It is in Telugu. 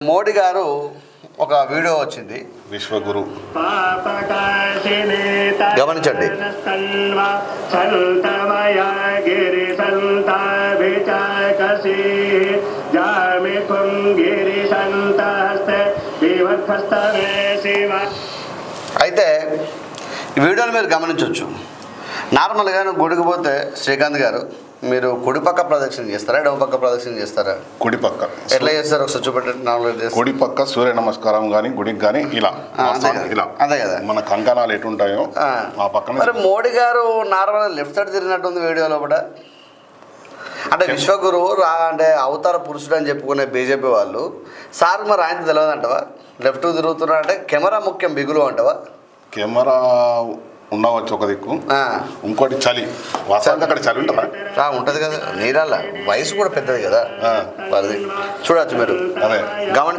మోడీ గారు ఒక వీడియో వచ్చింది విశ్వగురు గమనించండి. అయితే ఈ వీడియోని మీరు గమనించవచ్చు. నార్మల్గా గుడికి పోతే శ్రీకాంత్ గారు మీరు కుడి పక్క ప్రదక్షిణ చేస్తారా, ఎడమ పక్క ప్రదక్షిణ చేస్తారా? కుడి పక్క. ఎట్లా చేస్తారు ఒకసారి చూపెట్టండి. నార్మల్గా కుడి పక్క సూర్య నమస్కారం కానీ గుడికి కానీ ఇలా ఇలా అదే కదా మన కంకణాలు ఎటుంటాయో ఆ పక్కన. మరి మోడీ గారు నార్మల్గా లెఫ్ట్ సైడ్ తిరిగినట్టుంది వీడియోలో కూడా. అంటే విశ్వగురు అంటే అవతార పురుషుడు అని చెప్పుకునే బీజేపీ వాళ్ళు సార్ మరి ఆయన తెలియదు అంటవా? లెఫ్ట్ తిరుగుతున్నా అంటే కెమెరా ముఖ్యం బిగులు అంటవా? కెమెరా ఉండవచ్చు ఒక దిక్కు, ఇంకోటి చలి. వాస్తవానికి అక్కడ చలి ఉంటుందా? ఉంటుంది కదా, నీరాల వయసు కూడా పెద్దది కదా. చూడవచ్చు మీరు. అదే గమనించ